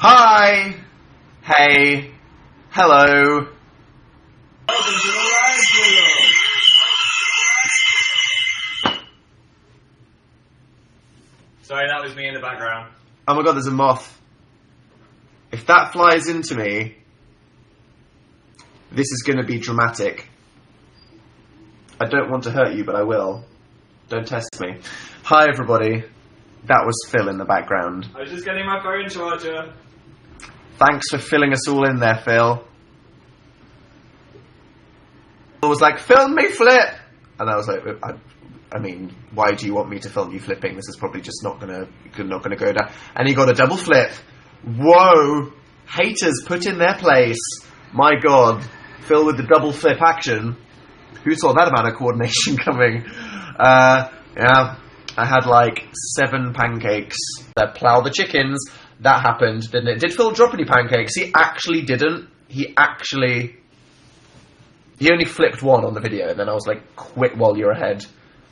Hi! Hey! Hello! Welcome to the Live World. Sorry, that was me in the background. Oh my god, there's a moth. If that flies into me, this is going to be dramatic. I don't want to hurt you, but I will. Don't test me. Hi everybody. That was Phil in the background. I was just getting my phone charger. Thanks for filling us all in there, Phil. Phil was like, film me flip! And I was like, I mean, why do you want me to film you flipping? This is probably just not gonna go down. And he got a double flip. Whoa! Haters put in their place. My god. Phil with the double flip action. Who saw that amount of coordination coming? Yeah. I had like 7 pancakes. That plough the chickens. That happened, didn't it? Did Phil drop any pancakes? He actually didn't. He only flipped one on the video, and then I was like, quit while you're ahead.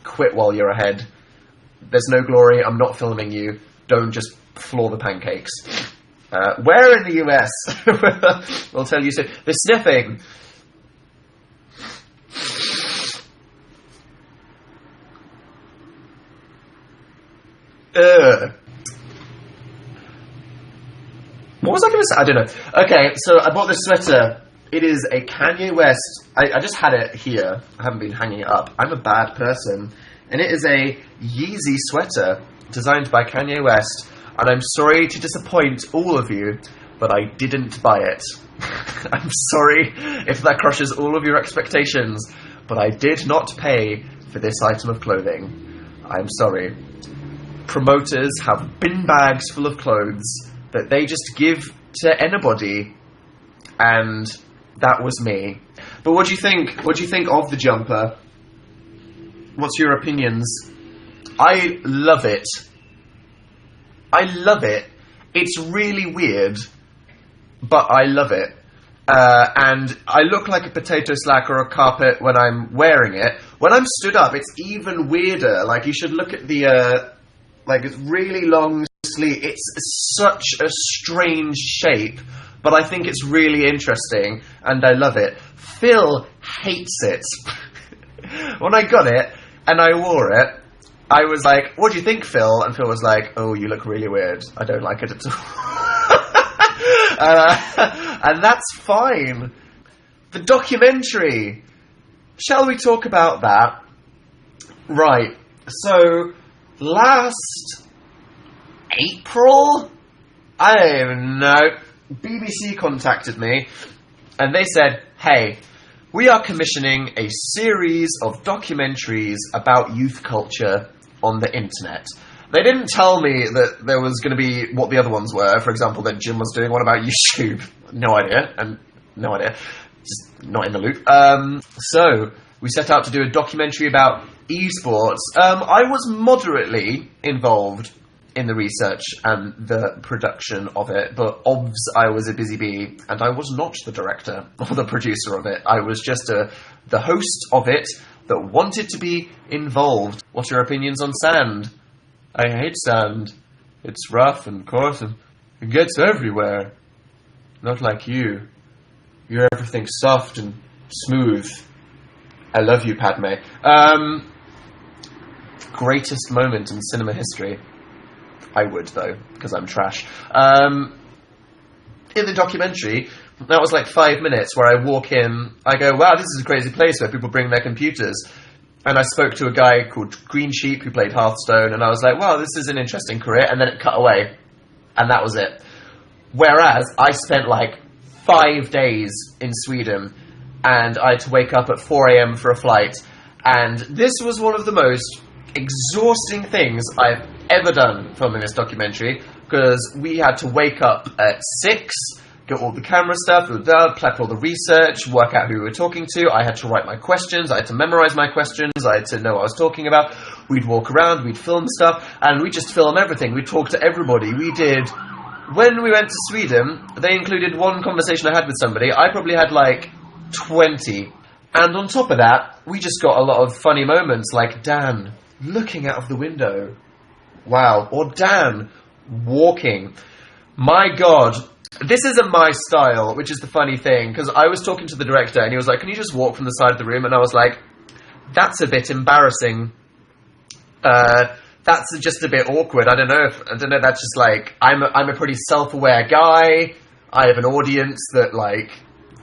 Quit while you're ahead. There's no glory. I'm not filming you. Don't just floor the pancakes. Where in the US? I'll tell you soon. The sniffing. What was I going to say? I don't know. Okay, so I bought this sweater. It is a Kanye West. I just had it here. I haven't been hanging it up. I'm a bad person. And it is a Yeezy sweater designed by Kanye West. And I'm sorry to disappoint all of you, but I didn't buy it. I'm sorry if that crushes all of your expectations, but I did not pay for this item of clothing. I'm sorry. Promoters have bin bags full of clothes that they just give to anybody, and that was me. But what do you think? What do you think of the jumper? What's your opinions? I love it. I love it. It's really weird, but I love it. And I look like a potato slack or a carpet when I'm wearing it. When I'm stood up, it's even weirder. Like, you should look at the, like, it's really long sleeve. It's such a strange shape, but I think it's really interesting, and I love it. Phil hates it. When I got it, and I wore it, I was like, what do you think, Phil? And Phil was like, oh, you look really weird. I don't like it at all. And that's fine. The documentary. Shall we talk about that? Right. So, last April? I don't even know. BBC contacted me, and they said, hey, we are commissioning a series of documentaries about youth culture on the internet. They didn't tell me that there was going to be what the other ones were. For example, that Jim was doing one about YouTube. No idea. Just not in the loop. So, we set out to do a documentary about esports. I was moderately involved in the research and the production of it, but obvs I was a busy bee, and I was not the director or the producer of it. I was just the host of it that wanted to be involved. What are your opinions on sand? I hate sand. It's rough and coarse and it gets everywhere. Not like you. You're everything soft and smooth. I love you, Padme. Greatest moment in cinema history. I would, though, because I'm trash. In the documentary, that was like 5 minutes where I walk in, I go, wow, this is a crazy place where people bring their computers. And I spoke to a guy called Green Sheep who played Hearthstone, and I was like, wow, this is an interesting career. And then it cut away. And that was it. Whereas I spent like 5 days in Sweden, and I had to wake up at 4 a.m. for a flight. And this was one of the most exhausting things I've ever done filming this documentary, because we had to wake up at 6, get all the camera stuff, prep all the research, work out who we were talking to. I had to write my questions, I had to memorize my questions, I had to know what I was talking about. We'd walk around, we'd film stuff, and we'd just film everything. We'd talk to everybody. We did... When we went to Sweden, they included one conversation I had with somebody. I probably had like 20. And on top of that, we just got a lot of funny moments, like Dan looking out of the window. Wow. Or Dan walking. My God. This isn't my style, which is the funny thing, because I was talking to the director and he was like, can you just walk from the side of the room? And I was like, that's a bit embarrassing. That's just a bit awkward. I don't know, that's just like, I'm a pretty self-aware guy. I have an audience that, like,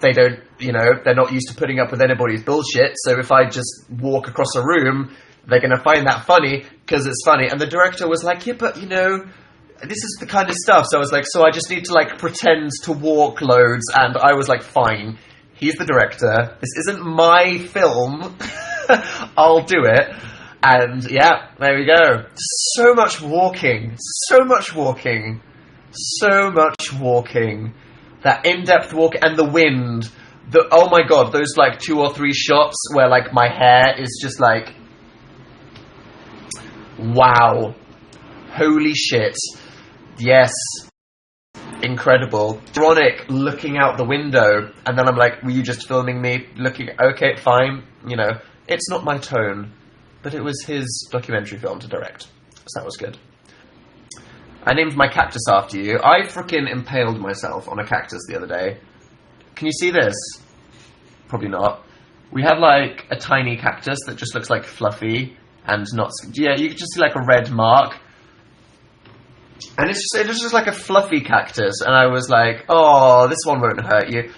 they don't, you know, they're not used to putting up with anybody's bullshit, so if I just walk across a room, they're going to find that funny, because it's funny. And the director was like, yeah, but, you know, this is the kind of stuff. So I was like, so I just need to, like, pretend to walk loads, and I was like, fine, he's the director, this isn't my film, I'll do it. And, yeah, there we go. So much walking. That in-depth walk, and the wind. Oh my God, those, like, 2 or 3 shots where, like, my hair is just, like, wow. Holy shit. Yes. Incredible. Ironic, looking out the window, and then I'm like, were you just filming me looking... Okay, fine, you know, it's not my tone. But it was his documentary film to direct, so that was good. I named my cactus after you. I frickin' impaled myself on a cactus the other day. Can you see this? Probably not. We have, like, a tiny cactus that just looks, like, fluffy and not... Yeah, you can just see, like, a red mark. And it was just like a fluffy cactus, and I was like, oh, this one won't hurt you.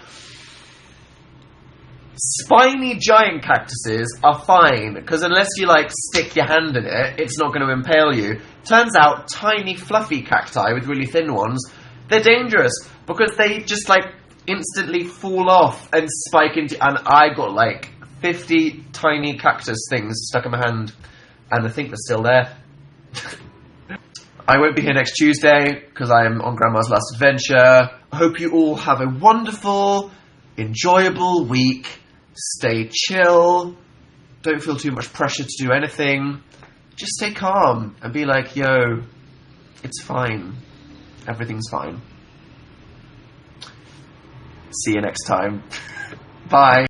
Spiny giant cactuses are fine, because unless you, like, stick your hand in it, it's not going to impale you. Turns out, tiny fluffy cacti with really thin ones, they're dangerous, because they just, like, instantly fall off and spike into... And I got, like, 50 tiny cactus things stuck in my hand, and I think they're still there. I won't be here next Tuesday, because I am on Grandma's Last Adventure. I hope you all have a wonderful, enjoyable week. Stay chill. Don't feel too much pressure to do anything. Just stay calm and be like, yo, it's fine. Everything's fine. See you next time. Bye.